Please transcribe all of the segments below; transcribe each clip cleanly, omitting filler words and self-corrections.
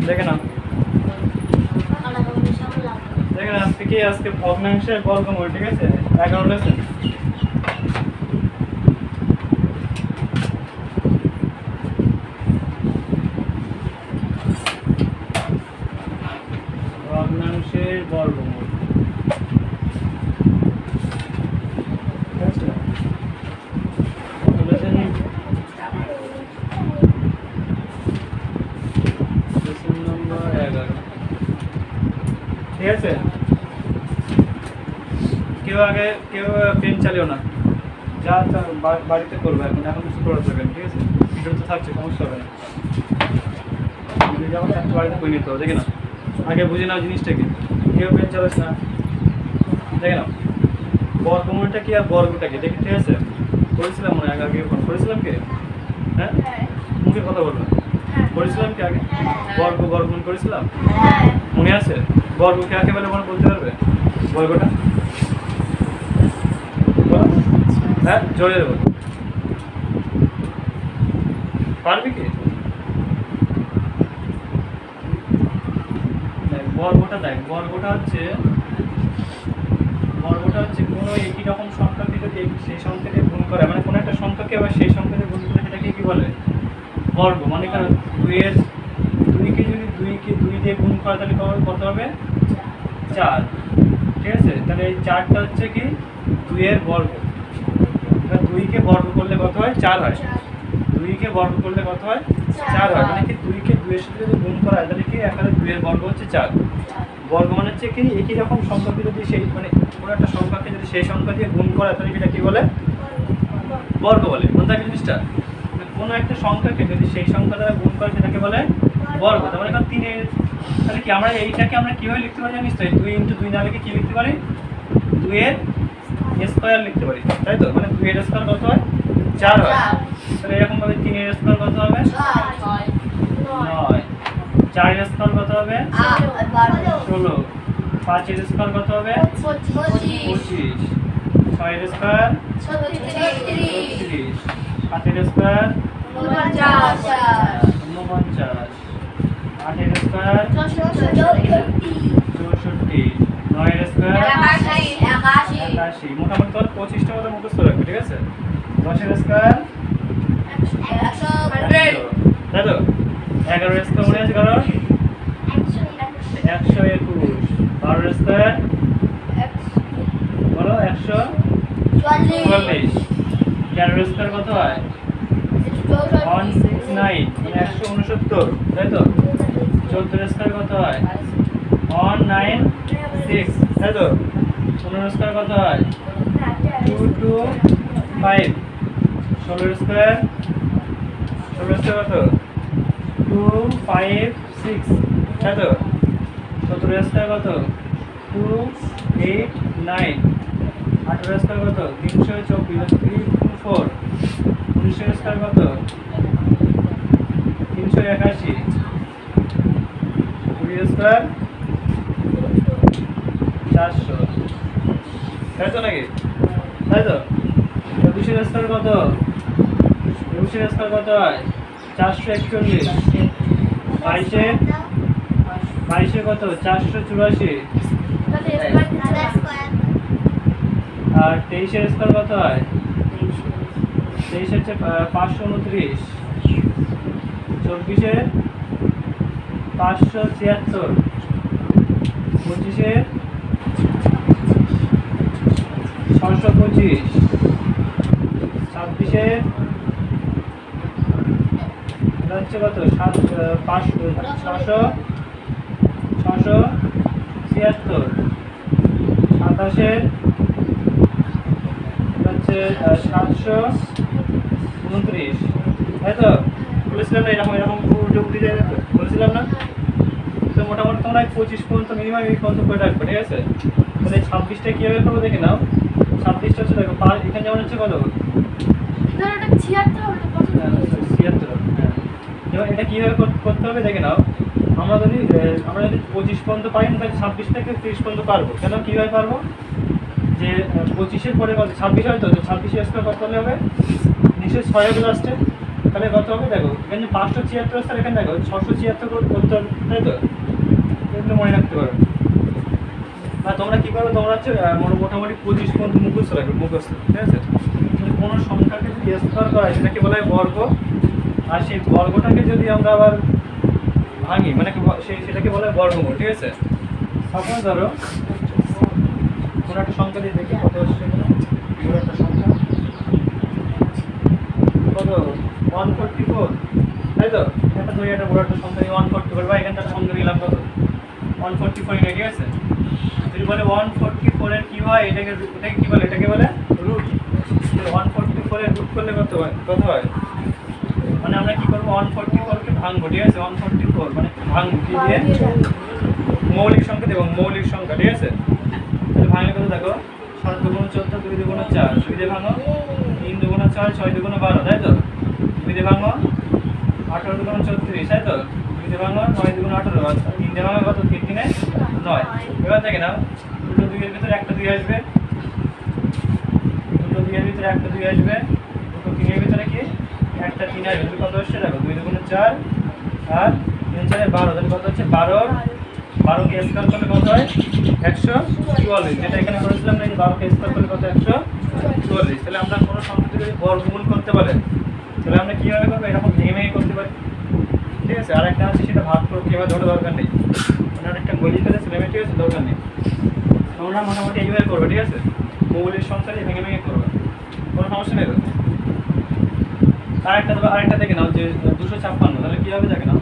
দেখে নাও দেখেন আজকে কি আজকে ভগ্নাংশের বর্গমূল ঠিক আছে 11 লেসন ভগ্নাংশের বর্গমূল ঠিক আছে কেউ পেন চালিও না যা বাড়িতে করবে এখন কিছু করা যাবে ঠিক আছে ভিডিও তো থাকছে সমস্যা হবে না যখন থাকতে বাড়িতে করে নিতে হবে দেখে না আগে বুঝে নাও জিনিসটা কি কেউ পেন চালাস না দেখে নাও বর্গমূলটা কি আর বর্গটা কি দেখি ঠিক আছে করেছিলাম মনে আগে আগে ফোন করেছিলাম কি হ্যাঁ মুখে কথা বলবো করেছিলাম কি আগে বর্গমূল করেছিলাম মনে আছে বর্গকে আগে বলে মনে বলতে পারবে বর্গটা হ্যাঁ জোরে দেবো পারবি কি বর্গটা দেখ বর্গটা হচ্ছে কোনো একই রকম সংখ্যাকে যদি সেই সংখ্যাকে গুণ করে মানে কোনো একটা সংখ্যাকে আবার সেই সংখ্যাকে গুণ করে সেটাকে কি বলে বর্গ মানে কারণ দুইকে যদি দুই দিয়ে গুণ করা তাহলে কত হবে 4 ঠিক আছে তাহলে এই 4টা হচ্ছে কি 2 এর বর্গ দুইকে বর্গ করলে কত হয় 4 হয় দুইকে বর্গ করলে কত হয় 4 হয় মানে কি দুইকে 2 এর সাথে যদি গুণ করা হয় তাহলে কি এখানে 2 এর বর্গ হচ্ছে 4 বর্গ মানে হচ্ছে কি একই রকম সংখ্যাকে যদি সেই মানে কোনো একটা সংখ্যাকে যদি সেই সংখ্যা দিয়ে গুণ করা তাহলে এটা কি বলে বর্গ বলে কোনটা জিনিসটা কোনো একটা সংখ্যাকে যদি সেই সংখ্যা দ্বারা গুণ করে সেটাকে বলে বর্গ তার মানে 3 এর তাহলে কি আমরা এইটাকে আমরা কিভাবে লিখতে পারি জানিস তো 2 × 2 না লিখে কি লিখতে পারি 2 এর স্কয়ার লিখতে পারি তাই তো মানে 2 এর স্কয়ার কত হয় 4 হয় তাহলে এরকম ভাবে 3 এর স্কয়ার কত হবে 9 4 এর স্কয়ার কত হবে 16 5 এর স্কয়ার কত হবে 25 6 এর স্কয়ার 36 7 এর স্কয়ার 49 8 এর স্কয়ার 64 9 এর স্কয়ার 81 মোটামুটি তোর 25টা মতো মুখস্থ রাখবে ঠিক আছে 10 এর স্কয়ার 100 তাই তো 11 এর স্কয়ার মনে আছে কারণ 121 12 এর স্কয়ার বলো 144 13 এর স্কয়ার কত হয় 169 মানে 169 তাই তো 14 এর স্কয়ার কত হয় 196 তাই তো 15 এর স্কয়ার কত হয় 225 16 এর স্কয়ার কত 256 তাই তো 17 এর স্কয়ার কত 289 18 এর স্কয়ার কত 324 324 19 এর স্কয়ার কত 381 20 এর স্কয়ার 400 তাই তো নাকি তাই তো 21 এর স্কয়ার কত 21 এর স্কয়ার কত হয় 441 22 কত 484 আর 23 এর স্কয়ার কত হয় 23 হচ্ছে 529 24 এর 576 25 এর 625 26 এর হচ্ছে কত 676 27 এর হচ্ছে 729 তাই তো বলেছিলাম না এরকম উঠে যায় বলেছিলাম না তো মোটামুটি তোমরা 25 পর্যন্ত মিনিমাম এই পর্যন্ত করে রাখবে ঠিক আছে তাহলে 26টা কীভাবে করবো দেখে নাও 26টা হচ্ছে দেখো এখানে যেমন হচ্ছে কত 76 এবার এটা কীভাবে করতে হবে দেখে নাও আমরা যদি 25 পর্যন্ত পাই না তাহলে 26 থেকে 30 পর্যন্ত পারবো কেন কীভাবে পারবো যে 25-এর পরে কত 26 হয়তো 26 স্কয়ার কত হলে হবে নিশ্চয়ই 6 হবে লাস্টে তাহলে কত হবে দেখো, এখানে 576 স্যার, এখানে দেখো 676 করতে হবে, তাই তো? এগুলো মনে রাখতে পারো। আর তোমরা কী করো, তোমরা হচ্ছে মোটামুটি 25 পর্যন্ত মুখস্থ রাখবে, মুখস্থ, ঠিক আছে? কোনো সংখ্যাকে যদি স্কোয়ার করা হয় সেটাকে বলা হয় বর্গ, আর সেই বর্গটাকে যদি আমরা আবার ভাঙি মানে সেটাকে বলা হয় বর্গমূল, ঠিক আছে? সাপোজ ধরো কোনো একটা সংখ্যা দিয়ে দেখি কত হচ্ছে, কোনো একটা সংখ্যা কত 144, তাই তো? একটা ধরি একটা বড় একটা সংখ্যা 144, বা এখানটার সংখ্যা নিলাম কত 144, ঠিক আছে? যদি বলে 144 এর কী হয়, এটাকে কী বলে, এটাকে বলে রুট। 144 এর রুট করলে কত হয়, মানে আমরা কী করবো, 144কে ভাঙবো, ঠিক আছে? 144 মানে ভাঙবো কী দিয়ে, মৌলিক সংখ্যা দেবো, মৌলিক সংখ্যা, ঠিক আছে? তাহলে ভাঙলে কত দেখো, 7 দুগুণ 14, 2 দুগুণ 4, 2 দিয়ে ভাঙো, 3 দুগুণ 6, 6 দুগুণ 12, তাই তো? 2 দিয়ে ভাঙো, 18 দুগুণ 34, তাই তো? 2 দিয়ে ভাঙো, 9 দুগুণ 18, 3 দিয়ে ভাঙো কত, 3 3 9। এবার দেখে নাও, দুটো 2 এর ভিতরে একটা 2 আসবে, দুটো 2 এর ভিতরে একটা 2 আসবে, দুটো 3 এর ভিতরে কি একটা 3 আসবে, কত হচ্ছে দেখো, 2 দুগুণ 4 আর 3 4 12, তাহলে কত হচ্ছে 12কে স্কোয়ার করলে কত হয় 144, যেটা এখানে করেছিলাম না, 12কে স্কোয়ার করলে কত 144। তাহলে আমরা কোনো সংখ্যা যদি বর্গমূল করতে পারে তাহলে আমরা কীভাবে করবো, এরকম ভেঙে করতে পারি, ঠিক আছে? আর একটা আছে সেটা ভাগ করতে এবার ধরে দরকার নেই, ওনার একটা গলি ফেলে ছেলে, ঠিক আছে? দরকার নেই, তোমরা মোটামুটি এইভাবে করবে, ঠিক আছে? মৌলিক সংখ্যা দিয়ে ভেঙে করবে, কোনো সমস্যা নেই। আরেকটা দেখে নাও যে 256, তাহলে কী হবে দেখে নাও,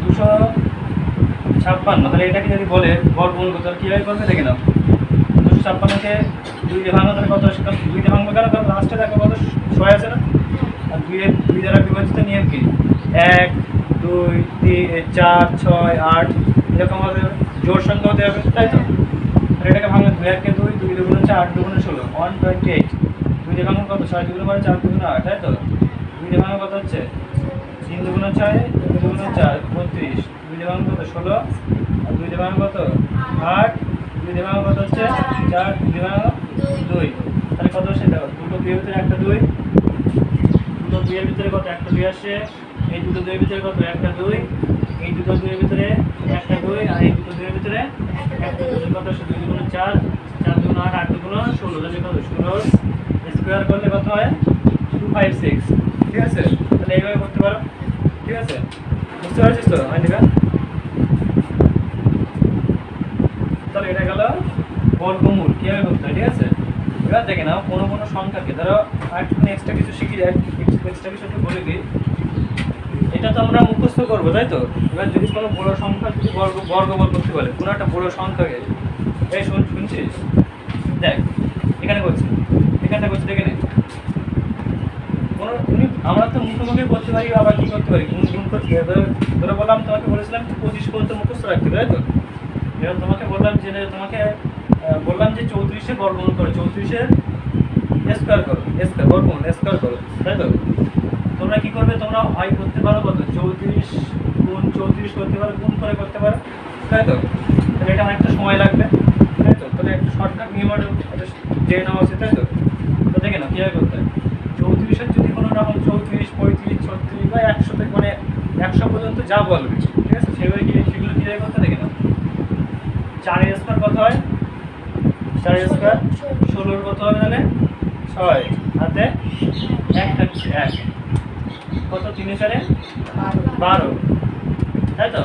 256, তাহলে এটাকে যদি বলে বর্গমূল করতে তাহলে কীভাবে করবে দেখে নাও, 256কে 2 দিয়ে ভাঙো, তাহলে কত আসে, 2 দিয়ে ভাঙবো কেন, কারণ লাস্টে দেখো কত 6 আছে না, আর 2 দ্বারা বিভাজিত নিয়ম কি 1 2 3 4 6 8 এরকম হবে, জোড় সংখ্যা হতে হবে, তাই তো? তাহলে এটাকে ভাঙলে 2 1 কে 2, 2 দুগুণ 4, 8 দুগুণ 16, 128, 2 দিয়ে ভাঙো কত 6 দুগুণ 12, 4 দুগুণ 8, তাই তো? 2 দিয়ে ভাঙো কত হচ্ছে 3 দুগুণ 6, 2 দুগুণ 4 32, 2 দিয়ে ভাঙো কত 16, আর 2 দিয়ে ভাঙো কত 8, 2 দিয়ে ভাঙো কত হচ্ছে 4, 2 দিয়ে ভাঙো 2, তাহলে কত হচ্ছে দেখো, দুটো 2 এর ভিতরে একটা 2, দুটো 2 এর ভিতরে কত একটা 2 আসে, এই দুটো 2 এর ভিতরে কত একটা 2, এই দুটো 2 এর ভিতরে একটা 2, আর এই দুটো 2 এর ভিতরে একটা 2, কত আসে 2 দুগুণ 4, 4 দুগুণ 8, 8 দুগুণ 16, তাহলে কত 16 স্কোয়ার করলে কত হয় 256, ঠিক আছে? তাহলে এইভাবে করতে পারো, ঠিক আছে? বুঝতে পারছিস তো আইনিকা? তাহলে এটা গেল বর্গমূল কীভাবে করতে হয়, ঠিক আছে? এবার দেখে নাও কোনো সংখ্যাকে ধরো আরেকটু এক্সট্রা কিছু শিখি যায়, এক্সট্রা কিছু একটু বলে দিই, এটা তো আমরা মুখস্থ করবো, তাই তো? এবার যদি কোনো বড় সংখ্যা যদি বর্গমূল করতে বলে, কোনো একটা বড় সংখ্যাকে, এই শুনছিস, দেখ এখানে করছি, এখানটা করছি, দেখে নে, আমরা তো মুখোমুখি করতে পারি, আবার কী করতে পারি, গুণ করতে পারি। ধরে বললাম, তোমাকে বলেছিলাম 25 পর্যন্ত মুখস্থ রাখতে, তাই তো? এবার তোমাকে বললাম যে 34-এর বর্গমূল করো, 34-এর স্কোয়ার করো, বর্গমূল স্কোয়ার করো, তাই তো? তোমরা কী করবে, তোমরা হয় করতে পারো কত 34 গুণ 34 করতে পারো, গুণ করে করতে পারো, তাই তো? তাহলে এটা অনেকটা সময় লাগবে, তাই তো? তাহলে একটু শর্টকাট নিয়ম জেনে নেওয়া উচিত, তাই তো? তো দেখে না কীভাবে করতে হয়, 34-এর যদি কোনো রকম 34 35 36 বা 100 থেকে মানে 100 পর্যন্ত যা বলবে, ঠিক আছে? সেগুলো কীভাবে করতে দেখে না, 4-এর স্কোয়ার কত হয়, 4-এর স্কোয়ার 16-এর কত হবে, তাহলে 6 হাতে 1 থাকছে 1, কত 3 4 12, তাই তো?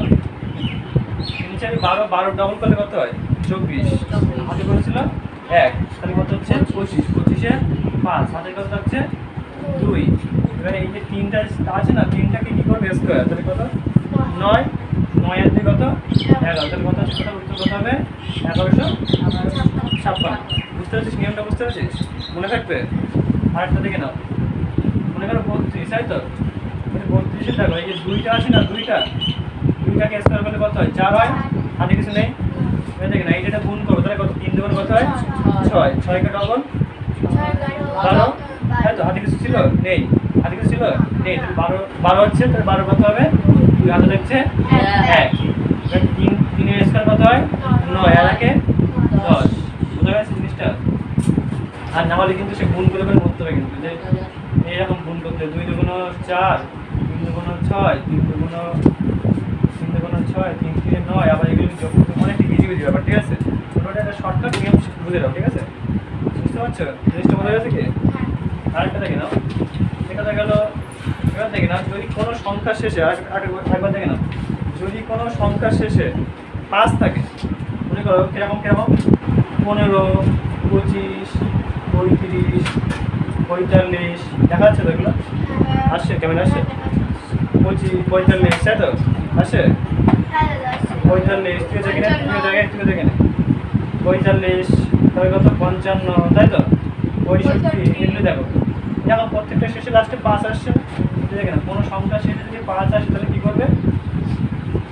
3 4 12, 12 ডবল করলে কত হয় 24, হাতে করেছিল 1, তাহলে কত হচ্ছে 25, 25-এ 5, হাতে কত হচ্ছে 2, এবারে এই যে 3টা আছে না, 3টাকে কী করবে স্কোয়ার, তাহলে কত 9, 9 আর 2 কত 11, তাহলে কত হচ্ছে, উত্তর কত হবে 1156। বুঝতে পারছিস নিয়মটা, বুঝতে পারছিস, মনে থাকবে? আরেকটা দেখে নাও, মনে করো 32, তাই তো? 32-এ দেখো এই যে 2টা আছে না, 2টাকে স্কোয়ার করলে কত হয় 4 হয়, হাতে কিছু নেই, দেখে না এইটা গুণ করবো, তাহলে কত 3 দুগুণ কত হয় 6, 6কে ডবল 12, তাই তো? হাতে কিছু ছিল নেই, হাতে কিছু ছিল নেই, তাহলে 12 হচ্ছে, তাহলে 12 কত হবে 2, হাতে দেখছে 1, 3-এর স্কোয়ার কত হয় 9, আর 1-এ 10, বোঝা গেছে জিনিসটা? আর না হলে কিন্তু সে গুণ করে করতে হবে, কিন্তু যে এইরকম গুণ করতে 2 দুগুণ 4, 3 দুগুণ 6, 3 দুগুণ 6, 3 3 9, আবার এগুলো যোগ করতে অনেক ইজি ব্যাপার, ঠিক আছে? তোমরা একটা শর্টকাট নিয়ম বুঝে নাও, ঠিক আছে? বুঝতে পারছো জিনিসটা? বোঝা গেছে কি? আরেকটা দেখে নাও, এটা দেখা গেল, এবার দেখে নাও যদি কোনো সংখ্যার শেষে একবার দেখে নাও, যদি কোনো সংখ্যার শেষে 5 থাকে, মনে করো কিরকম 15, 25, 35, 45, দেখা যাচ্ছে তো এগুলো? আসছে ক্যামেরা আসছে? 25, 45, তাই তো? আসছে 45, তুই দেখে নে, তুই দেখে নে 45, তবে কত 55, তাই তো? 65, এগুলো দেখো। এখন প্রত্যেকটা শেষে লাস্টে 5 আসছে, দেখে না কোনো সংখ্যা শেষে যদি 5 আসে তাহলে কী করবে?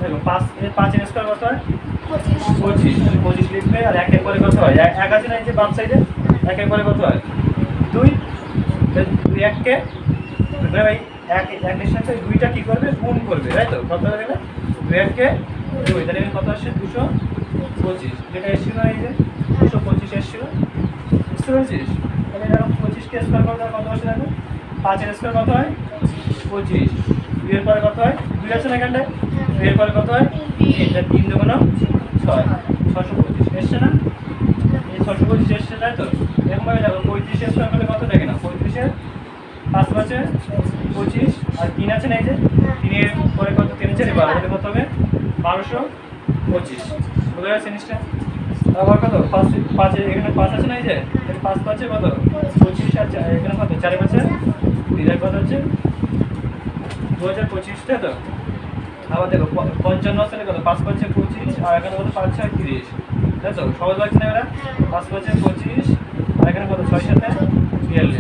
দেখো 5 এর স্কোয়ার কত হয়? 25, 25 লিখবে। আর 1 এর পরে কত হয়? 1 আছে না এই যে বাম সাইডে, 1 এর পরে কত হয়? 2, 2 1কে ভাই 1 এর সাথে 2টা কী করবে? গুণ করবে, তাই তো? কত হয়ে গেলে 2 1কে 2, তাহলে কত আসছে? 225, যেটা এসেছিল এই যে 225 এসেছিল, বুঝতে পেরেছিস? তাহলে এরকম 25কে স্কোয়ার করলে কত আসে? দেখো 5 এর স্কোয়ার কত হয়? 25, 2 এর পরে কত হয়? 2 আছে না এখানটায়, 2 এর পরে কত হয়? 3, 3 দুগুণ 6, 625 এসছে না? এই 625 এসছে, তাই তো? এরকমভাবে দেখো 35 এর স্কোয়ার করলে কত? দেখে না 35 এর 5 আছে 25, আর 3 আছে না এই যে 3 এর পরে কত? 3 4 12, তাহলে কত হবে? 1225। বোঝা যাচ্ছে জিনিসটা? আবার কত? 5 এখানে 5 আছে না এই যে 5 5 কত? 25, আর এখানে কত? 4 5 3 কত হচ্ছে? 2025, তাই তো? আবার দেখো 55 সালে কত? 5 5 25, আর এখানে কত? 5 6 30, তাই তো? সহজ লাগছে না এবার? 5 5 25, আর এখানে কত? 6 7 42।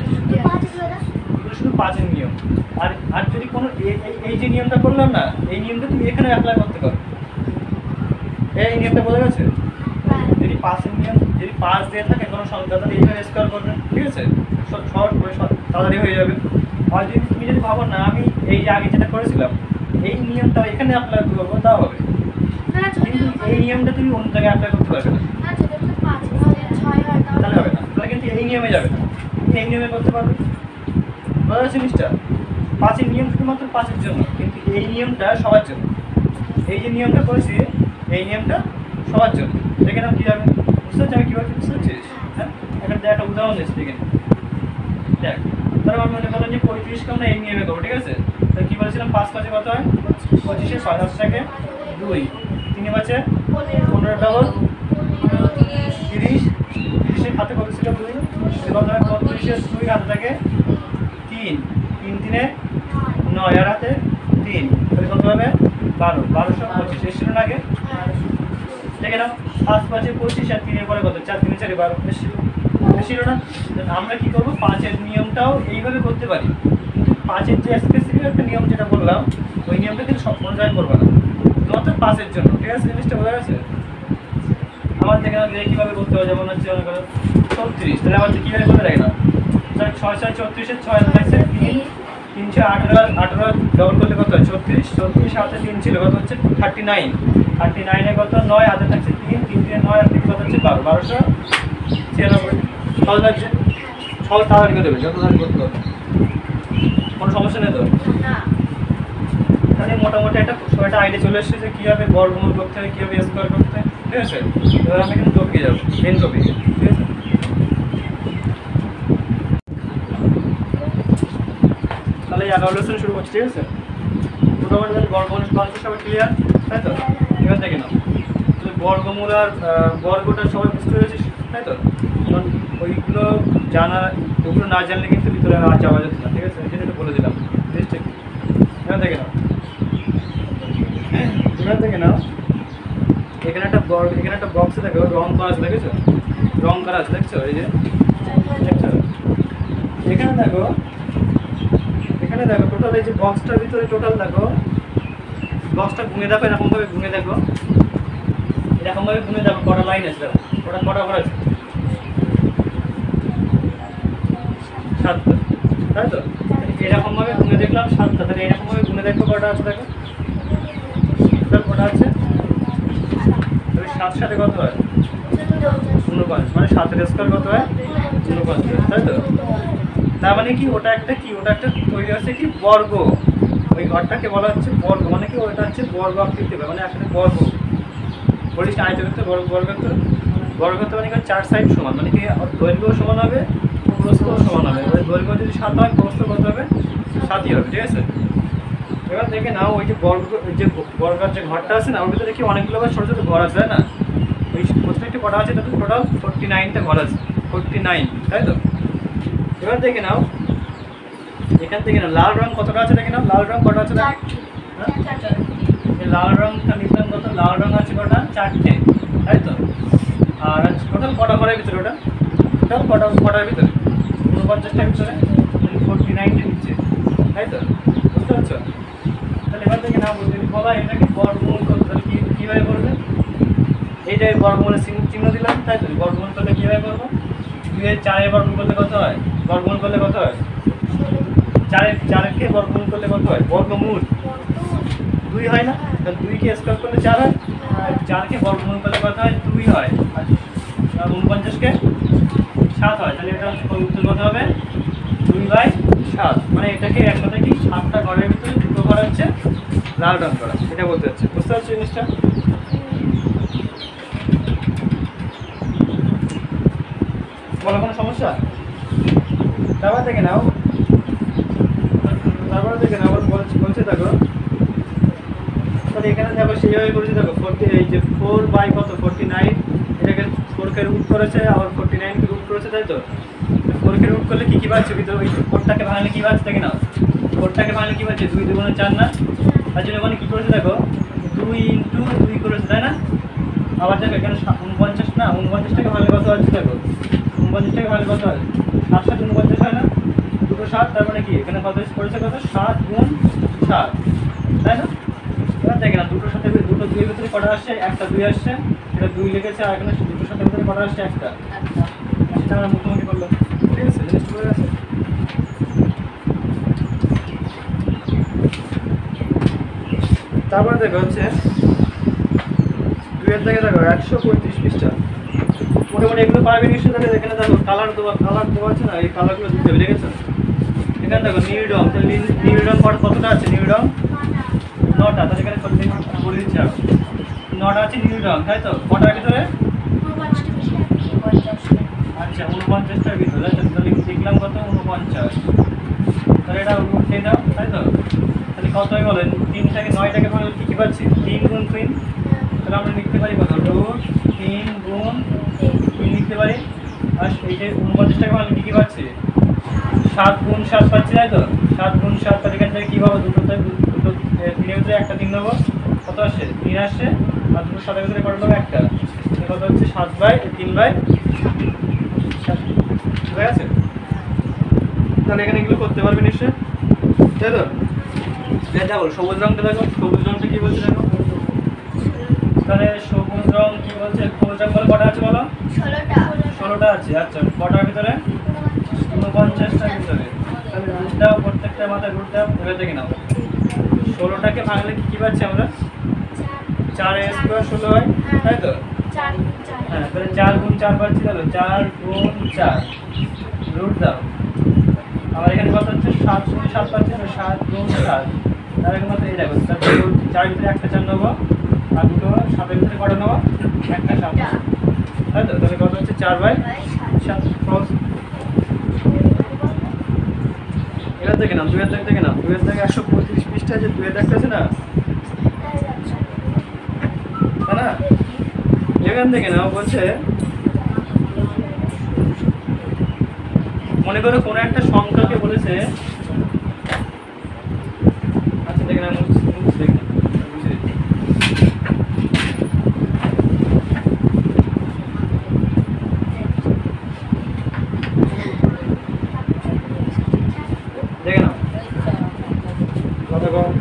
এগুলো শুধু 5 এর নিয়ম। আর যদি কোনো এই যে নিয়মটা করলাম না, এই নিয়মটা তুমি এখানে অ্যাপ্লাই করতে পারো। এই নিয়মটা বোঝা গেছে? যদি 5 এর নিয়ম, যদি 5 দিয়ে থাকে কোনো সংখ্যা, তাহলে এইভাবে স্কোয়ার করবে, ঠিক আছে? শর্ট করে তাড়াতাড়ি হয়ে যাবে। আর যদি তুমি যদি ভাবো না আমি এই যে আগে যেটা করেছিলাম এই নিয়মটা এখানে অ্যাপ্লাই করবো, তাও হবে, কিন্তু এই নিয়মটা তুমি অন্য জায়গায় অ্যাপ্লাই করতে পারবে না, তাহলে হবে না। তাহলে কিন্তু এই নিয়মে যাবে না, তুমি এই নিয়মে করতে পারবে। বোঝা যাচ্ছে জিনিসটা? 5 এর নিয়ম শুধুমাত্র 5 এর জন্য, কিন্তু এই নিয়মটা সবার জন্য। এই যে নিয়মটা করেছি, এই নিয়মটা সবার জন্য। দেখে নাও কী হবে, বুঝতে পারছি আমি কীভাবে? বুঝতে পারছিস? হ্যাঁ, এখানে একটা উদাহরণ দিচ্ছি, দেখে দেখ। তারপর আমি মনে করলাম যে 35কে আমরা এই নিয়মে করবো, ঠিক আছে? তাহলে কী বলেছিলাম? 5 5 কত হয়? 25, 6 7 থেকে 2, 3 5 15 ডবল 30, 30 হাতে কত ছিল? 2, কত হয়? 35 2 হাতে থাকে 3, 3 3 9, আর হাতে 3, তাহলে কত হবে? 12, 1225 এসেছিল না আগে? দেখে নাও 5 5 25, আর 3 এর পরে কত? 4 3 4 12 এসেছিল না? আমরা কি করবো? 5 এর নিয়মটাও এইভাবে করতে পারি, কিন্তু 5 এর যে স্পেসিফিক একটা নিয়ম যেটা বললাম, ওই নিয়মটা কিন্তু সব কোনো জায়গায় করবে না, শুধুমাত্র 5 এর জন্য, ঠিক আছে? জিনিসটা বোঝা গেছে? আমার দেখে নাও যে কীভাবে করতে হবে, যেমন হচ্ছে মনে করো 36, তাহলে আমার কীভাবে করে দেখে নাও 6 6 34, 6 থাকছে 3, 318 18 ডবল করলে কত হয়? 36, 34 হাতে 3 ছিল, কত হচ্ছে? 39, 39 কত? 9 হাতে থাকছে 3, 3 3 9, আর 3 কত হচ্ছে? 12, 1296। সহজ লাগছে? সহজ তাড়াতাড়ি করে দেবে, যত তাড়াতাড়ি করতে হবে, কোনো সমস্যা নেই তো? তাহলে মোটামুটি একটা আইডিয়া চলে এসেছে যে কীভাবে বর্গমূল করতে হবে, কীভাবে স্কোয়ার করতে হয়, ঠিক আছে? এবার আমি কিন্তু টপিকে যাবো, মেন টপিকে, ঠিক আছে? তাহলে 11 লেসন শুরু করছি, ঠিক আছে? মোটামুটি তাহলে বর্গমূল কনসেপ্ট সবাই ক্লিয়ার, তাই তো? এবার দেখে নাও, বর্গমূল আর বর্গটা সবাই বুঝতে পেরেছিস, তাই তো? কারণ ওইগুলো ওগুলো না জানলে কিন্তু ভিতরে আর যাওয়া যেত না, ঠিক আছে? এই জন্য বলে দিলাম, ঠিক? এবার দেখে নাও, দেখে নাও এখানে একটা বক্সে দেখো রং করা আছে, দেখেছো? রং করা আছে, দেখছো? এই যে দেখছো, এখানে দেখো টোটাল, এই যে বক্সটার ভিতরে টোটাল দেখো, বক্সটা গুনে দেখো, এরকমভাবে গুনে দেখো, কটা লাইন আছে, দেখো কটা ঘর আছে? 7টা, তাই তো? এরকমভাবে গুনে দেখলাম 7টা, তাহলে এরকমভাবে গুনে দেখো কটা আছে, দেখো কটা আছে? 7 সাথে কত হয়? 49, মানে 7 এর স্কোয়ার কত হয়? 49, তাই তো? তার মানে কি ওটা একটা তৈরি হচ্ছে কি বর্গ, ওই ঘরটাকে বলা হচ্ছে বর্গ, মানে কি ওটা হচ্ছে বর্গ আকৃতি, মানে একটা বর্গ বলিস আয়তক্ষেত্র বর্গক্ষেত্র মানে কি 4 সাইড সমান, মানে কি দৈর্ঘ্য সমান হবে প্রস্থ সমান হবে, ওই দৈর্ঘ্য যদি 7 হয় প্রস্থ কত হবে 7ই হবে, ঠিক আছে। এবার দেখে নাও ওই যে বর্গার যে ঘরটা আছে না ওর ভিতরে দেখি অনেকগুলো আবার ছোটো ছোটো ঘর আছে, তাই না? ওই প্রত্যেকটা কটা আছে তাতে টোটাল 49টা ঘর আছে, 49, তাই তো? এবার দেখে নাও এখান থেকে না লাল রং কতটা আছে দেখে নাও, লাল রং কটা আছে? লাল রংটা নিলাম কত, লাল রং আছে কটা 4টে, তাই তো? আর টোটাল কটা ঘরের ভিতরে, ওটা টোটাল কটার ভিতরে 49টার ভিতরে 49টে নিচ্ছে, তাই তো? বুঝতে পারছো? তাহলে এবার থেকে না বলতে বলা এটাকে বর্গমূল করতে, তাহলে কীভাবে করবে? এইটাই বর্গমূলের চিহ্ন দিলাম, তাই তো? বর্গমূল করলে কীভাবে করবো? 2-এর 4-এর বর্গমূল করলে কত হয়? বর্গমূল করলে কত হয়? 4-কে বর্গমূল করলে কত হয়? বর্গমূল 2 হয় না? তাহলে 2কে স্কোয়ার করলে 4 হয়, আর 4কে বর্গমূল করলে কত হয়? 2 হয়, আর 49কে 7 হয়, তাহলে এটা উত্তর কত হবে? 2/7। মানে এটাকে এক কথা কি 7টা ঘরের ভিতরে 2টো ঘর হচ্ছে লাল রং করা, এটা বলতে হচ্ছে। বুঝতে পারছো জিনিসটা? বলো কোনো সমস্যা? তারপর দেখে নাও বলছে দেখো, তাহলে এখানে দেখো সেইভাবে করেছে দেখো 40, এই যে 4/49, এটাকে 4কে রুট করেছে, আবার 49কে রুট করেছে, তাই তো? 4কে রুট করলে কী পাচ্ছে ভিতরে? ওই 4টাকে ভাঙলে কী পাচ্ছে দেখে নাও, 4টাকে ভাঙলে কী পাচ্ছে? 2 2 4 না? তার জন্য ওখানে কী করেছে দেখো 2 × 2 করেছে, তাই না? আবার দেখো এখানে 49 না, 49টাকে ভাঙলে কত হচ্ছে দেখো, 49টাকে ভাঙলে কত হয়? 7 7 49 হয় না? 2 7, তার মানে কি এখানে কত করেছে কত? 7 × 7, তাই না? এবার দেখে না দুটোর সাথে 2-এর ভিতরে কটা আসছে? একটা 2 আসছে, এটা 2 লেগেছে, আর এখানে দুটোর সাথে ভিতরে কটা আসছে? একটা, সেটা আমরা মুখোমুখি করলাম, ঠিক আছে? জিনিসটা বোঝা গেছে? তারপরে দেখো হচ্ছে 2-এর থেকে দেখো 135 পৃষ্ঠা, মোটামুটি এগুলো পারবে নিশ্চয়ই। তাহলে এখানে দেখো কালার দেওয়া আছে না, এই কালারগুলো দিতে হবে, ঠিক আছে? এখানে দেখো নীল রং, তাহলে নীল রং কতটা আছে? নীল রং 9টা, তাহলে এখানে বলে দিচ্ছি আরো 9টা আছে নীল রং, তাই তো? কটার ভিতরে? আচ্ছা 49টার ভিতরে, তাহলে দেখলাম কত? 49, তাহলে এটা উঠে দাও, তাই তো? তাহলে কত হয় বলেন? 3টাকে 9টাকে ভাঙলে কী পাচ্ছি? 3 × 3, তাহলে আমরা লিখতে পারি কত? রুট 3 × 3 লিখতে পারি। আর এই যে 49টাকে ভাঙলে কী পাচ্ছি? 7 × 7 পাচ্ছি, তাই তো? 7 × 7, তাহলে এখান থেকে কী পাবো? দুটো 3-এর ভিতরে একটা 3 নেবো, কত আসছে? 3 আসছে, আর দুটো 7-এর ভিতরে কত নেবো? একটা, কত হচ্ছে? 7/3/7, ঠিক আছে? তাহলে এখানে এগুলো করতে পারবে নিশ্চয়ই, তাই তো? দেখো সবুজ রংটা দেখো, সবুজ রংটা কী বলছে দেখো, তাহলে সবুজ রং কী বলছে? সবুজ রং বলে কটা আছে বলো? 16টা আছে। আচ্ছা কটার ভিতরে? 49টার ভিতরে, তাহলে রুট দাও, প্রত্যেকটা মাথায় রুট দাও। এবার দেখে নাও 16টাকে ভাঙলে কী পাচ্ছি আমরা? 4 স্কোয়ার 16 হয়, তাই তো? হ্যাঁ, তাহলে 4 × 4 পাচ্ছি, তাহলে 4 × 4 রুট দাও। আবার এখানে কত হচ্ছে? 7 × 7 পাচ্ছি, 7 × 7, তার এখানে কত? এই দেখো 4-এর ভিতরে একটা 4 নেবো, আর দুটো 7-এর ভিতরে কটা নেবো? একটা 7, তাই তো? তাহলে কত হচ্ছে? 4/7। এবার দেখে নাও 2-এর দাগ দেখে নাও, 2-এর দাগে 135 পৃষ্ঠা আছে, 2-এর দাগটা আছে না, তাই না? এখান থেকে নাও বলছে মনে করো কোনো একটা সংখ্যাকে বলেছে, আচ্ছা দেখে নাও দেখে নাও কথা কম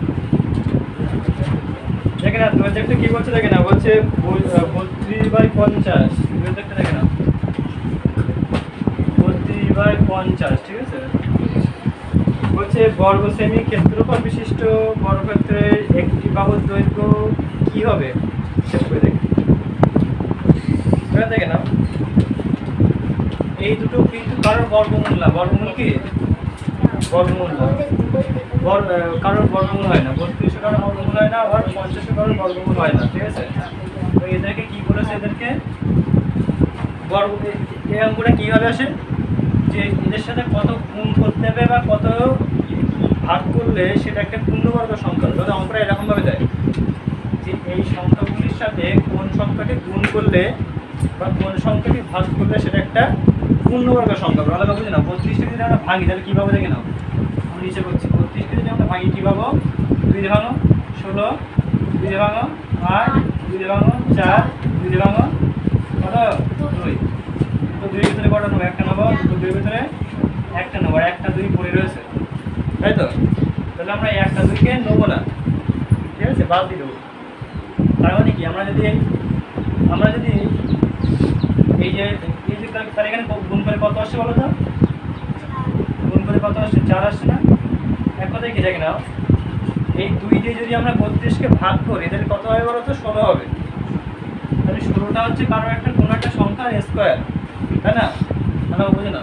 দেখে না, 2-এর দাগটা কি বলছে দেখে না, বলছে 32/50, 2-এর দাগটা দেখে নাও 32/50, ঠিক আছে? বলছে বর্গ সেমি ক্ষেত্রফল বিশিষ্ট বর্গক্ষেত্রের একটি বাহুর দৈর্ঘ্য কি হবে? হিসাব করে দেখি, দেখে নাও এই দুটো কিন্তু কারোর বর্গমূল না, বর্গমূল কি বর্গমূল হয়, কারোর বর্গমূল হয় না, 32 কারোর বর্গমূল হয় না, আবার 50 কারোর বর্গমূল হয় না, ঠিক আছে। তো এদেরকে কি বলেছে, এদেরকে বর্গ, এই অঙ্কটা কীভাবে আসে যে এদের সাথে কত গুণ করতে হবে বা কত ভাগ করলে সেটা একটা পূর্ণবর্গ সংখ্যা। তবে অঙ্কটা এরকমভাবে দেয় যে এই সংখ্যাগুলির সাথে কোন সংখ্যাটি গুণ করলে বা কোন সংখ্যাটি ভাগ করলে সেটা একটা পূর্ণবর্গ সংখ্যা। ভালো কথা বুঝে না, 32কে যদি আমরা ভাঙি তাহলে কী পাবো দেখে নাও, আমি নিচে করছি। 32কে যদি আমরা ভাঙি কী পাবো, 2 দিয়ে ভাঙো 16, 2 দিয়ে ভাঙো 8, 2 দিয়ে ভাঙো 4, 2 দিয়ে ভাঙো কত 2। তো 2 এর ভিতরে কটা নেবো, একটা নেবো, 2 এর ভিতরে একটা নেবো, আর একটা 2 পড়ে রয়েছে, তাই তো। তাহলে আমরা একটা 2কে নেবো না, ঠিক আছে, বাদ দিয়ে দেবো। তার মানে কি, আমরা যদি এই যে তার এখানে গুণ করে কত আসছে বলো তো, গুণ করে কত আসছে, 4 আসছে না। এক কথায় কি দেখে নাও, এই 2 দিয়ে যদি আমরা 32কে ভাগ করি তাহলে কত হবে বলো তো, 16 হবে। তাহলে 16টা হচ্ছে কারো একটা কোনো একটা সংখ্যার স্কোয়ার, তাই না? ভালো বুঝে না।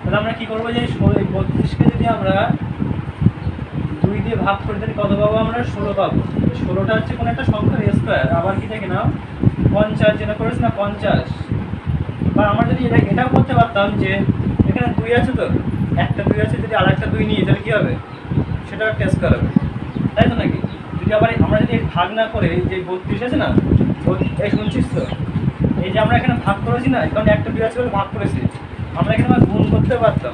তাহলে আমরা কি করবো, যে 32কে যদি আমরা 2 দিয়ে ভাগ করি তাহলে কত পাবো, আমরা 16 পাবো। 16টা হচ্ছে কোনো একটা সংখ্যার স্কোয়ার। আবার কি দেখে নাও, 50 যেটা করেছে না 50, বা আমরা যদি এটাও করতে পারতাম যে এখানে 2 আছে, তো একটা 2 আছে, যদি আর একটা 2 নিই তাহলে কী হবে, সেটাও একটা স্কোয়ার হবে, তাই তো নাকি। যদি আবার আমরা যদি ভাগ না করে যে 32 আছে না, এই শুনছিস তো, এই যে আমরা এখানে ভাগ করেছি না, কারণ একটা 2 আছে বলে ভাগ করেছি, আমরা এখানে আমরা গুণ করতে পারতাম।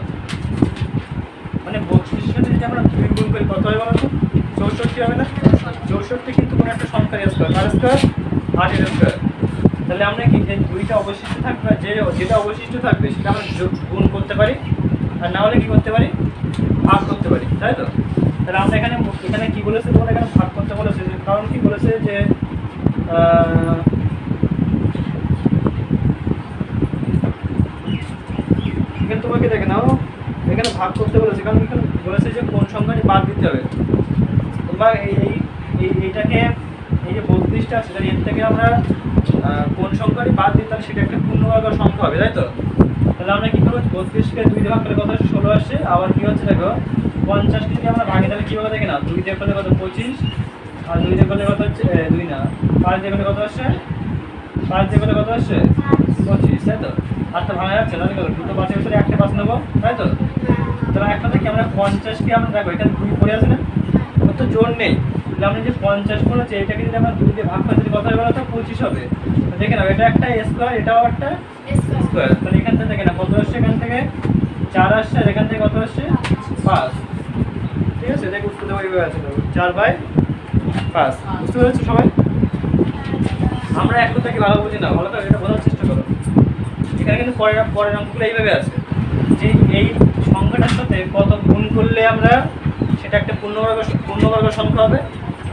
মানে 32 সাথে যদি আমরা 2 গুণ করি কত হয় বলো তো, 64 হবে না। 64 কিন্তু কোনো একটা সংখ্যার স্কোয়ার, কার স্কোয়ার, 8 এর স্কোয়ার। তাহলে আমরা কি, যে 2টা অবশিষ্ট থাকবে, যেটা অবশিষ্ট থাকবে সেটা আমরা গুণ করতে পারি, আর না হলে কি করতে পারি, ভাগ করতে পারি, তাই তো। তাহলে আমরা এখানে কি বলেছে, তোমার এখানে ভাগ করতে বলেছে, কারণ কি বলেছে যে এখানে তোমাকে দেখে নাও, এখানে ভাগ করতে বলেছে, কারণ এখানে বলেছে যে কোন সংখ্যাটি বাদ দিতে হবে। তোমরা এইটাকে, এই যে 32টা আছে, এর থেকে আমরা কোন সংখ্যাটি বাদ দিই তাহলে সেটা একটা পূর্ণবর্গ সংখ্যা হবে, তাই তো। তাহলে আমরা কি করবো, 32কে 2 দিয়ে ভাগ করলে কত হচ্ছে, 16 আসছে। আবার কি হচ্ছে দেখো, 50কে যদি আমরা ভাঙি তাহলে কী হবে দেখে না, 2 দিয়ে করলে কত 25, আর 2 দিয়ে করলে কত হচ্ছে 2 না, 5 দিয়ে করলে কত আসছে, 5 দিয়ে করলে কত আসছে 25, তাই তো। আটটা ভাঙা যাচ্ছে না, দেখো 2 5-এর ভিতরে একটা 5 নেবো, তাই তো। তাহলে একটা থেকে আমরা 50কে আমরা দেখো এখানে 2 পড়ে আছে না, ওর তো জোর নেই। তাহলে আমরা যে 50 করেছি এটাকে যদি আমরা 2 দিয়ে ভাগ করি তাহলে কত হবে বলো তো, 25 হবে। দেখে নাও, এটা একটা স্কোয়ার, এটাও একটা স্কোয়ার। তাহলে এখান থেকে দেখে না কত আসছে, এখান থেকে 4 আসছে, আর এখান থেকে কত আসছে 5, ঠিক আছে। দেখো উত্তর দেবো এইভাবে আছে, 4/5। বুঝতে পেরেছো সবাই? আমরা এক কথাকে ভালো বুঝি না, ভালো করে এটা বোঝার চেষ্টা করো। এখানে কিন্তু পরের অঙ্কগুলো এইভাবে আছে যে এই সংখ্যাটার সাথে কত গুণ করলে আমরা সেটা একটা পূর্ণবর্গ সংখ্যা হবে,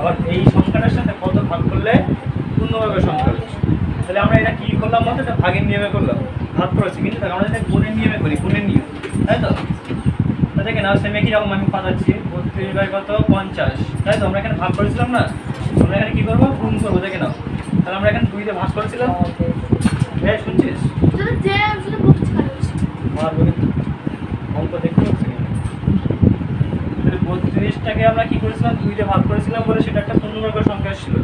আবার এই সংখ্যাটার সাথে কত ভাগ করলে পূর্ণবর্গ সংখ্যা হবে। তাহলে আমরা এটা কি করলাম বলতে, এটা ভাগের নিয়মে করলাম, ভাগ করেছি, কিন্তু আমরা যদি গুণের নিয়মে করি, গুণের নিয়ম, তাই তো। দেখে না, সেম একই রকম আমি পাঠাচ্ছি, 32 কত 50, তাই তো। আমরা এখানে ভাগ করেছিলাম না, আমরা এখানে কী করবো, গুণ করবো, দেখে নাও। তাহলে আমরা এখানে 2 দিয়ে ভাগ করেছিলাম, হ্যাঁ শুনছিস, অঙ্ক দেখতে পাচ্ছি। 32টাকে আমরা কি করেছিলাম, 2 দিয়ে ভাগ করেছিলাম বলে সেটা একটা পূর্ণবর্গ সংখ্যা ছিল।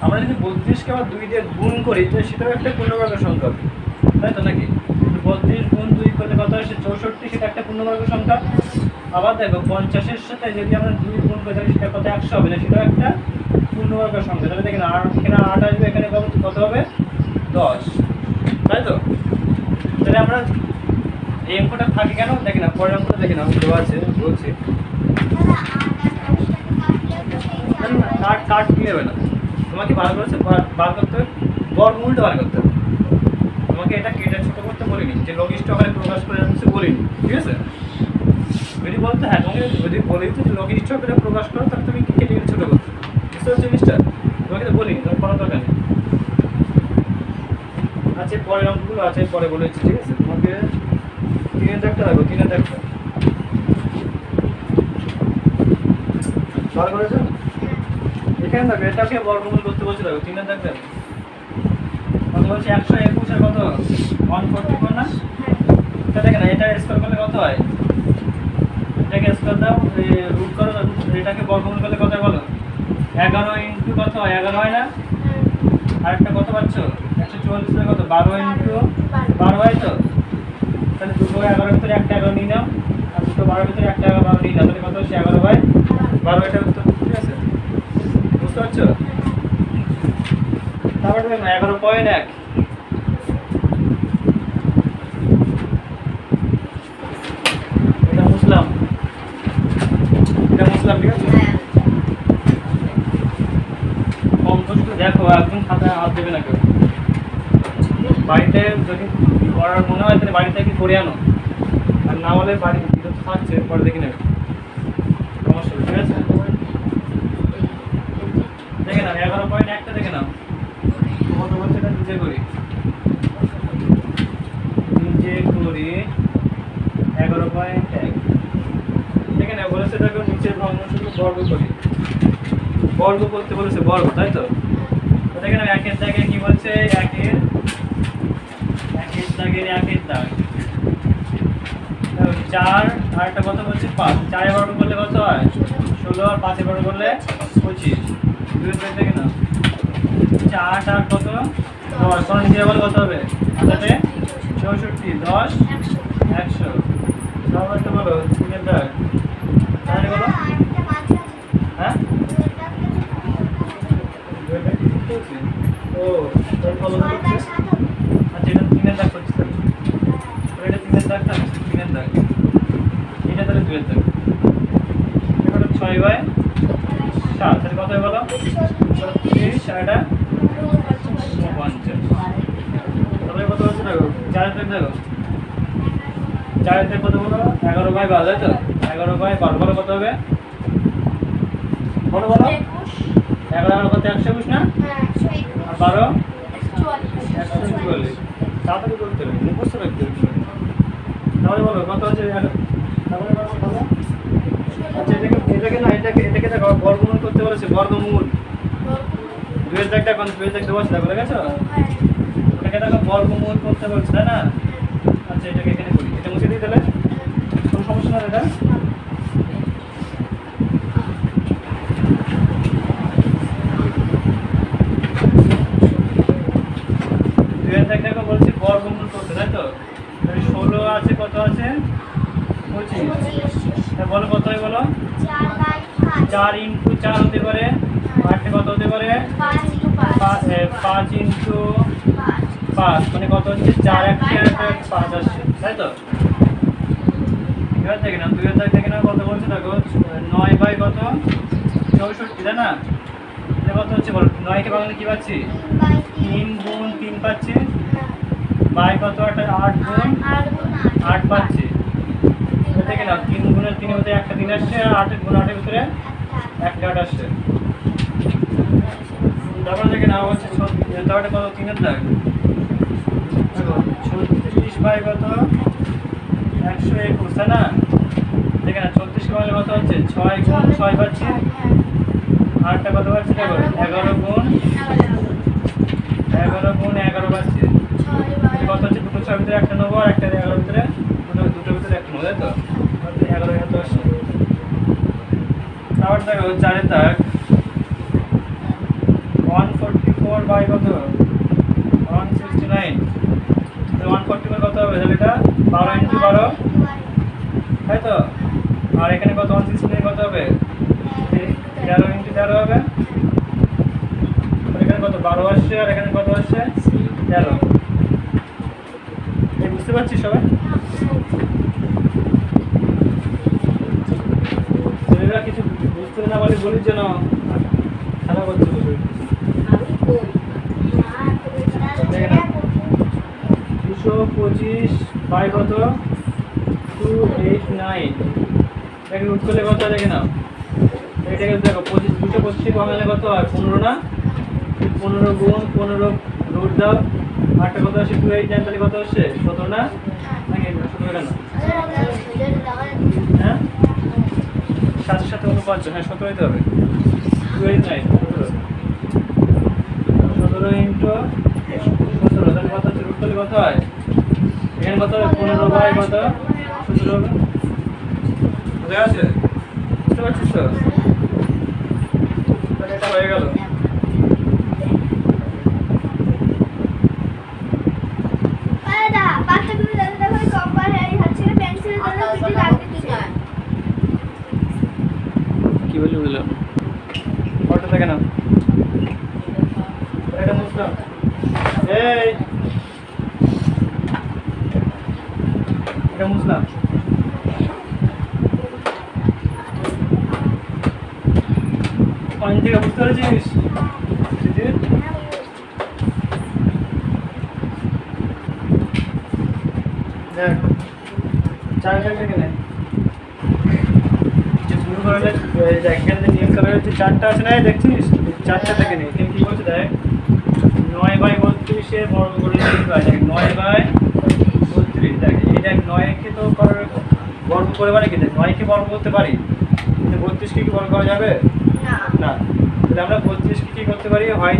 আমরা যদি 32কে আবার 2 দিয়ে গুণ করি তাহলে সেটাও একটা পূর্ণবর্গ সংখ্যা হবে, তাই তো নাকি। 32 গুণ 2 করলে কত আসে 64, সেটা একটা পূর্ণবর্গ সংখ্যা। আবার দেখো 50-এর সাথে যদি আমরা 2 গুণ করি তাহলে সেটা কত 100 হবে না, সেটাও একটা পূর্ণবর্গ সংখ্যা। তাহলে দেখেন এখানে 8 আসবে, এখানে কত হবে 10, তাই তো। তাহলে আমরা এই অঙ্কটা থাকে কেন দেখে না, পরের অঙ্কটা দেখে না, দেওয়া আছে বলছি, কাট নিয়ে হবে না, তোমাকে বার করতে হবে, বর্গমূলটা বার করতে হবে। তোমাকে এটা কেটে ছোট করতে বলিনি, যে লঘিষ্ঠ আকারে প্রকাশ করে যাচ্ছে বলিনি, ঠিক আছে। যদি বলতে, হ্যাঁ তোমাকে যদি বলে দিতে যে লঘিষ্ঠ আকারে প্রকাশ করো, তাহলে তুমি কি কেটে ছোট করতে, বুঝতে পারছো জিনিসটা, তোমাকে তো বলিনি, তোমার কোনো দরকার নেই। আচ্ছা পরের অঙ্কগুলো আছে, পরে বলেছি, ঠিক আছে। তোমাকে 3-এর দাগটা রাখো, 3-এর দাগটা বার করেছো, এখানে দেখো এটাকে বর্গমূল করতে বলছে, দেখো 3-এর দাগটা কত বলছি 121 এর কত 144 না? এটা দেখেন এটা স্কোয়ার করলে কত হয়? এটাকে স্কোয়ার দাও, রুট করো, এটাকে বর্গমূল করলে কত হয় বলো? 11 ইনটু কত হয়? 11 হয় না? আর একটা কত পাচ্ছ? 144 এর কত 12 ইনটু 12 হয় তো? তাহলে দুটো 11 ভিতরে একটা 11 নিয়ে নাও, আর দুটো 12 ভিতরে একটা 12 নিয়ে নাও, তাহলে কত হচ্ছে? 11/12। এটা উত্তর, ঠিক আছে? বুঝতে পারছো? তারপরে দেখো 11.1, এটা মুসলাম, ঠিক আছে? কম তো শুধু দেখো, একদম খাতায় হাত দেবে না কেউ। বাড়িতে যদি করার মনে হয় তাহলে বাড়িতে কি করে আনো, আর না হলে বাড়ি ভিতরে থাকছে পরে দেখে নেবে, সমস্যা ঠিক আছে? দেখে নাও 11.1টা দেখে নাও কত বলছে, এটা নিজে করি 11.1 দেখে নাও। বলেছে দেখো নিচের ভগ্নাংশকে বর্গ করি, বর্গ করতে বলেছে, বর্গ, তাই তো? দেখে নাও একের দাগে কি বলছে, একের দাগের একের দাগ 4, আর একটা কত বলছে 5, 4 এ বর্গ করলে কত হয়? 16, আর 5 এ বর্গ করলে 25। দুই দাগ দেখে নাও 4 আর কত 10, কোন নিচে বলে কত হবে? আটাতে 64, 10 100। তারপর একটা বলো তিনের দাগ, তাহলে বলো হ্যাঁ ও আচ্ছা, এটা তিনের দাগ করছি, এটা তিনের দাগ না, তিনের দাগ, এটা তাহলে 2 এর দাগ, এটা 6/7, তাহলে কত হয় বলো? 36, আর এটা 49। তাহলে কত হচ্ছে দেখো 4 এর দাগ, দেখো 4 এর দাগ কত বলো? 11/12, তাই তো? 11/12 বলো কত হবে? বলো 11 কত 121 না? আর 12 144। তাড়াতাড়ি বলতে হবে, মুখস্থ রাখতে হবে। তাহলে বলো কত হচ্ছে? তারপরে বলো আচ্ছা, এটাকে না, এটাকে দেখো বর্গমূল করতে বলেছে, বর্গমূল। 2 এর দাগটা কোন 2 এর দাগ দেওয়া আছে, দেখো দেখেছো? এটাকে দেখো বর্গমূল করতে বলছে, তাই না? আচ্ছা, এটাকে এখানে করি, এটা মুছে দিই তাহলে, কোনো সমস্যা না এটা। দেখো বলছি বর্গমূল করতে, তাই তো? 16 আছে, কত আছে? 25। বলো কত হয় বলো? 4 ইনটু 4 হতে পারে, আরেকটা কত হতে পারে? 5 ইনটু 5, মানে কত হচ্ছে? 4 1 5 আসছে, তাই তো? এবার দেখে না 2 এর দাগ দেখে না কত বলছে দেখো 9 বাই কত 64, তাই না? এটা কত হচ্ছে বলো? 9 কে বাংলা কি পাচ্ছি? 3 গুণ 3 পাচ্ছি, বাই কত একটা 8 গুণ 8 পাচ্ছি। দেখে নাও 3 গুণের 3 মধ্যে একটা 3 আসছে, আর 8 গুণ 8 এর ভিতরে একটা 8 আসছে। তারপর দেখে নাও হচ্ছে তারপরে কত 3 এর দাগ দেখো 36 বাই কত 121, তাই না? দেখে না 36 কে বাংলা কত হচ্ছে? 6 গুণ 6 পাচ্ছি, আরটা কত পাচ্ছি দেখো 11 গুণ 11 পাচ্ছি। কত হচ্ছে? দুটো 6 ভিতরে একটা নেবো, আর একটা 11 ভিতরে দুটোর ভিতরে একটা নেবো, তাই তো? 11 এত আসছে। তারপর দেখো 4 এর দাগ 144 বাই কত 169, 144 কত হবে? তাহলে এটা 12 ইনটু 12, তাই তো? আর এখানে কত 169 কত হবে? 13 ইনটু 13 হবে, এখানে কত 12 আসছে, আর এখানে কত আসছে? 13। বুঝতে পারছিস সবাই? ছেলেরা কিছু বুঝতে না পারলে বলিস যেন খেলা করছে। 225 বাই কত 289, এটাকে রুট করলে কত দেখে নাও। এটাকে দেখো 225 বাংলা কত হয়? 15 না? 15 গুণ 15 রুট দাও, আটটা কত আসে? 289, তাহলে কত আসছে? 17 না? নাকি 17 কেন? হ্যাঁ 7 এর সাথে অনুপাত, হ্যাঁ 17 হতে হবে। 289 17 ইন্টু 17 তাহলে কত হচ্ছে রুট করলে কত হয় এখানে কত 15 বাই কত 17 হবে বুঝা আছে বুঝতে পারছিস তো তাহলে এটা হয়ে গেল দাদা বাচ্চাগুলো দাদা ভাই কম্পাস এই হচ্ছে পেন্সিল দাদা পিঠে লাগতে দিতে কি বলি বুঝলাম ফটো থেকে না এটা মুছলাম এই এটা মুছলাম অনেক থেকে বুঝতে পেরেছিস দেখ চারটা থেকে নেই যে শুরু করলে এখানে নিয়ম করা হচ্ছে চারটা আছে না দেখছিস চারটা থেকে নেই কিন্তু কি বলছে দেখ 9 বাই 32 এর বর্গ করে লিখতে হয় দেখ 9 বাই 32 দেখ এই দেখ 9 কে তো বর্গ করে মানে কি দেখ 9 কে বর্গ করতে পারি কিন্তু 32 কে কি বর্গ করা যাবে না না তাহলে আমরা 32 কে কি করতে পারি হয়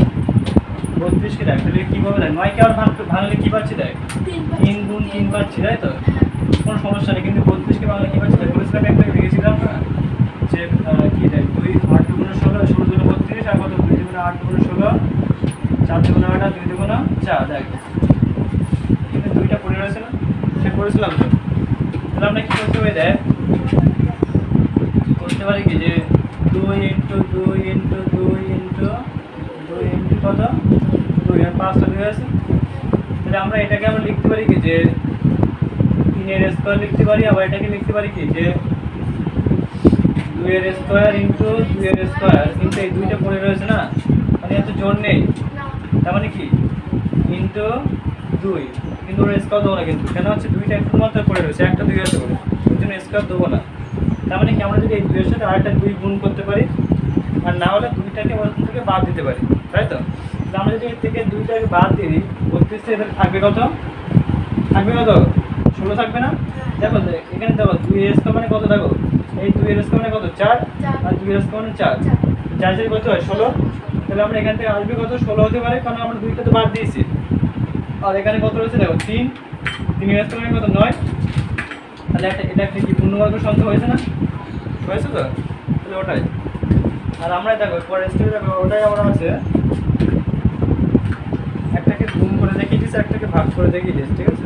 32 কে দেখ তাহলে কি হবে দেখ 9 কে আর ভাঙলে কি পাচ্ছি দেখ 3 গুণ 3 পাচ্ছি তাই তো কোনো সমস্যা নেই কিন্তু 32 কে ভাঙলে কি পাচ্ছি দেখ বলেছিলাম একটা লিখেছিলাম না যে কি দেখ 2 8 গুণ 16 16 গুণ 32 আর কত 2 গুণ 8 গুণ 16 4 গুণ 8 আর 2 গুণ 4 দেখ কিন্তু দুইটা পড়ে রয়েছে না সে করেছিলাম তো তাহলে আমরা কি করতে পারি দেখ করতে পারি কি যে 2 ইনটু 2 ইনটু 2 ইনটু 2 ইনটু কত 2 আর 5টা 2 আছে তাহলে আমরা এটাকে আমরা লিখতে পারি কি যে 3 এর স্কয়ার লিখতে পারি আবার এটাকে লিখতে পারি কি যে 2 এর স্কয়ার ইনটু 2 এর স্কয়ার কিন্তু এই দুইটা পড়ে রয়েছে না মানে এত জোর নেই তার মানে কি ইনটু 2 কিন্তু ওর স্কয়ার দেবো না কিন্তু কেন হচ্ছে দুইটা একটু মাত্র পড়ে রয়েছে একটা 2 আছে বলে ওই জন্য স্কয়ার দেবো না তার মানে কি আমরা যদি এই 2 এর সাথে আরেকটা 2 গুণ করতে পারি আর না হলে দুইটাকে ওখান থেকে বাদ দিতে পারি তাই তো আমরা যদি এর থেকে দুইটাকে বাদ দিয়ে দিই 32 থেকে থাকবে কত 16 থাকবে না দেখো এখানে দেখো 2 এর স্কয়ার মানে কত দেখো এই 2 এর স্কয়ার মানে কত 4 আর 2 এর স্কয়ার মানে 4 4 এর কত হয় 16 তাহলে আমরা এখান থেকে আসবে কত 16 হতে পারে কারণ আমরা দুইটা তো বাদ দিয়েছি আর এখানে কত রয়েছে দেখো 3 3 এর স্কয়ার মানে কত 9 তাহলে এটা একটা কি পূর্ণবর্গ সংখ্যা হয়েছে না হয়েছে তো তাহলে ওটাই আর আমরা দেখো পরের স্টেপে দেখো ওটাই আমরা আছে একটাকে গুণ করে দেখিয়ে দিয়েছি একটাকে ভাগ করে দেখিয়ে দিয়েছি ঠিক আছে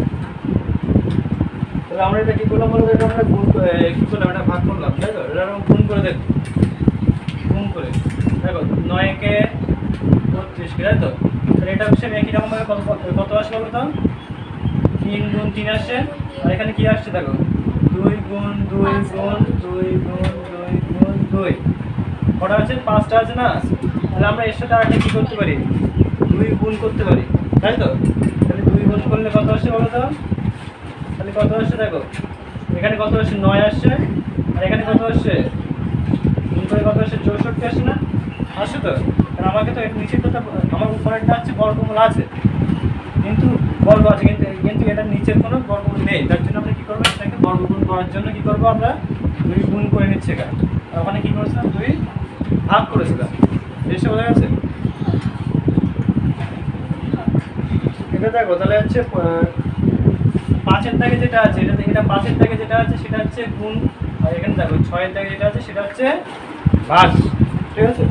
তাহলে আমরা এটা কি করলাম বলতে এটা আমরা গুণ কি করলাম এটা ভাগ করলাম তাই তো এটা আমরা গুণ করে দেখো গুণ করে দেখো 9 কে 32 কে তাই তো তাহলে এটা হচ্ছে একই রকম ভাবে কত আসবে বলতো 3 গুণ 3 আসছে আর এখানে কি আসছে দেখো 2 গুণ 2 গুণ 2 গুণ 2 গুণ 2 কটা আছে 5টা আছে না তাহলে আমরা এর সাথে আরেকটা কি করতে পারি 2 গুণ করতে পারি তাই তো তাহলে 2 গুণ করলে কত আসছে বলো তো তাহলে কত আসছে দেখো এখানে কত আসছে 9 আসছে আর এখানে কত আসছে গুণ করে কত আসছে 64 আসছে না আসছে তো কারণ আমাকে তো এর নিচেরটা আমার উপরেরটা আছে বর্গমূল আছে কিন্তু বর্গ আছে কিন্তু এটার নিচের কোনো বর্গমূল নেই তার জন্য আমরা কী করবো এটাকে বর্গগুণ করার জন্য কী করবো আমরা 2 গুণ করে নিচ্ছে এখানে আর ওখানে কী করেছিলাম 2 ভাগ করেছিলাম এসে বোঝা গেছে এটা দেখো তাহলে হচ্ছে 5 এর দাগে যেটা আছে এটা 5 এর দাগে যেটা আছে সেটা হচ্ছে গুণ আর এখানে দেখো 6 এর দাগে যেটা আছে সেটা হচ্ছে ভাগ ঠিক আছে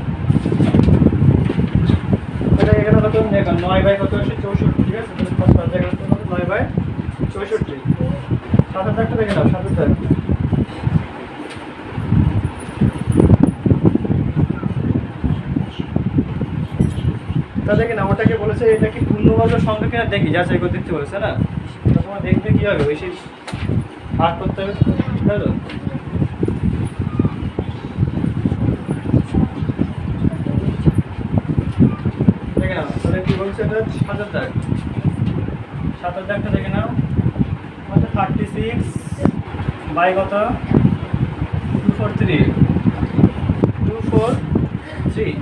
এটা এখানে কত দেখো 9 বাই কত আসছে 64 ঠিক আছে তাহলে 5 জায়গা কত 9 বাই 64 7 দাগটা দেখে নাও 7 দাগ তা দেখে না ওটাকে বলেছে এটা কি পূর্ণবর্গ সংখ্যা কিনা দেখি যাচাই করে দেখতে বলেছে না তোমার দেখবে কি হবে বেশি ভাগ করতে হবে তাই তো দেখে নাও তাহলে কি বলছে এটা 7 দাগ 7 দাগটা দেখে নাও কত 36 বাই কত 243 243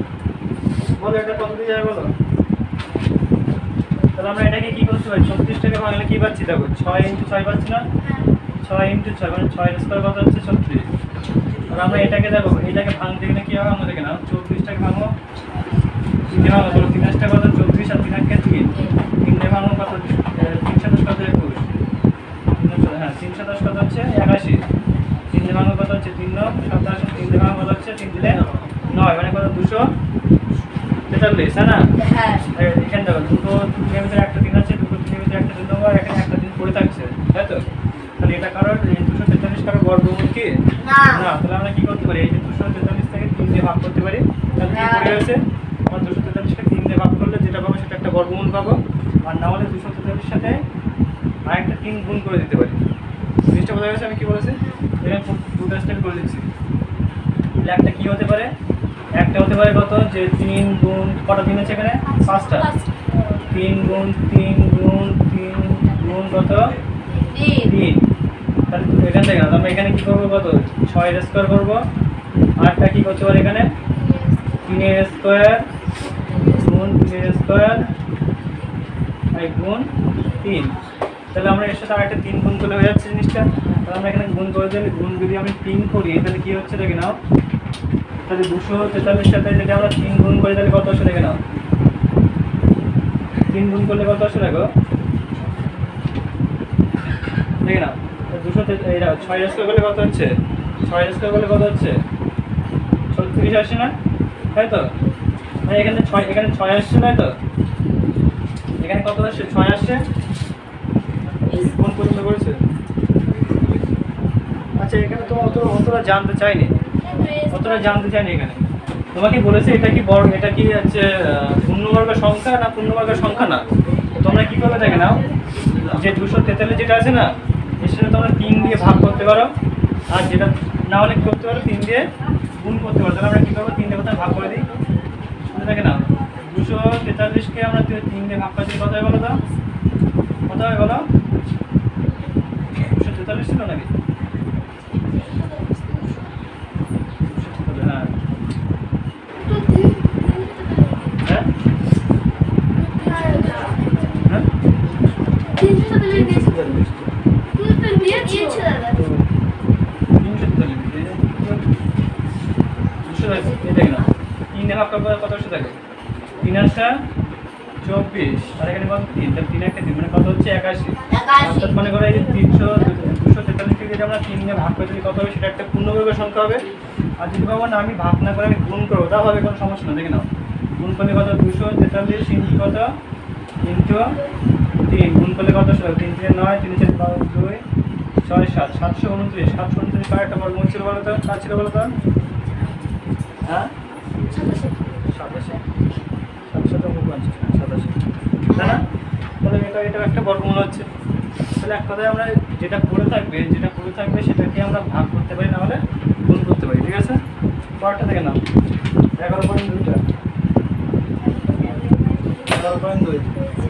বলো এটা কত দিয়ে যায় বলো তাহলে আমরা এটাকে কি করতে পারি 36 টাকা ভাঙলে কি পাচ্ছি দেখো 6 ইনটু 6 পাচ্ছি না 6 ইনটু 6 মানে 6 এর স্কয়ার কত হচ্ছে 36 আর আমরা এটাকে দেখো এটাকে ভাঙতে গেলে কি হবে আমরা দেখে নাও 34 টাকা ভাঙো 3 ভাঙো 3 টাকা কত 34 আর 3 টাকা 3 3 ভাঙবো কত, 310 কত 21, হ্যাঁ 310 কত হচ্ছে 81, 3 দিয়ে ভাঙবো কত হচ্ছে 3 9 27, 3 দিয়ে ভাঙবো কত হচ্ছে 3 দিলে 9, মানে কত 243, তাই না? হ্যাঁ এখানে দেখো দুটো তিনের ভিতরে একটা দিন আছে, দুটো তিনের ভিতরে একটা দিন দেবো, আর এখানে একটা দিন পড়ে থাকছে, তাই তো? তাহলে এটা কারোর 243 কারোর বর্গমূল কি না না, তাহলে আমরা কি করতে পারি, এই যে 243 থেকে 3 দিয়ে ভাগ করতে পারি, তাহলে কি পড়ে আছে আমার 243 কে 3 দিয়ে ভাগ করলে যেটা পাবো সেটা একটা বর্গমূল পাবো, আর না হলে 243 সাথে আরেকটা 3 গুণ করে দিতে পারি। জিনিসটা বোঝা গেছে আমি কি বলেছি? এখানে দুটো স্টেপ করে দিচ্ছি। তাহলে একটা কি হতে পারে, একটা হতে পারে কত, যে 3 গুণ কটা দিন আছে এখানে 5টা, 3 গুণ 3 গুণ 3 গুণ কত 3, তাহলে এখান থেকে না আমরা এখানে কি করবো কত 6 এর স্কয়ার করবো, আরটা কি করতে পারি এখানে 3 এর স্কয়ার গুণ 3 এর স্কয়ার আর গুণ 3, তাহলে আমরা এর সাথে আরেকটা 3 গুণ করলে হয়ে যাচ্ছে জিনিসটা। তাহলে আমরা এখানে গুণ করে দিলে, গুণ যদি আমি 3 করি তাহলে কি হচ্ছে দেখে নাও, তাহলে 243 সাথে যদি আমরা 3 গুণ করি তাহলে কত আসে দেখে নাও, 3 গুণ করলে কত আসে দেখো, দেখে নাও 200 এইটা 6 স্কয়ার করলে কত হচ্ছে, 6 স্কয়ার করলে কত হচ্ছে 36 আসে না, তাই তো? মানে এখানে 6 আসছে, তাই তো? এখানে কত আসছে 6 আসছে, কোন পর্যন্ত করেছে? আচ্ছা এখানে তো অতটা জানতে চাইনি, এখানে তোমাকে বলেছে এটা কি এটা কি হচ্ছে পূর্ণবর্গ সংখ্যা না পূর্ণবর্গ সংখ্যা না, তোমরা কি করবে দেখে নাও, যে 243 যেটা আছে না এর সাথে তোমরা 3 দিয়ে ভাগ করতে পারো, আর যেটা না হলে কি করতে পারো 3 দিয়ে গুণ করতে পারো। তাহলে আমরা কি করবো 3 দিয়ে কোথায় ভাগ করে দিই, দেখে নাও 243 কে আমরা 3 দিয়ে ভাগ করে দিই, কত হয় বলো তো, কত হয় বলো, 243 ছিল নাকি? হ্যাঁ হ্যাঁ হ্যাঁ 343 দিয়েছে দাদা। 3 আসা 24 আর এখানে কত 3, তাহলে 3 একটা 3 মানে কত হচ্ছে 81, অর্থাৎ মনে করো এই যে 243 থেকে যদি আমরা 3 দিয়ে ভাগ করে দিই কত হবে, সেটা একটা পূর্ণবর্গ সংখ্যা হবে। আর যদি ভাবো না আমি ভাগ না করে আমি গুণ করবো, তাও হবে, কোনো সমস্যা না, দেখে নাও গুণ করলে কত 243 ইন্টু কত ইন্টু 3, গুণ করলে কত 3 3 9 3 4 2 6 7 729, 729 কার একটা বর্গমূল ছিল বলো তো, কার ছিল বলো তো, হ্যাঁ 87, 87 তাই না? তাহলে এটা একটা বর্গমূল হচ্ছে। তাহলে এক কথায় আমরা যেটা পড়ে থাকবে সেটাকে আমরা ভাগ করতে পারি, না হলে গুণ করতে পারি, ঠিক আছে? পরেরটা দেখে নাও 11.2, 11.2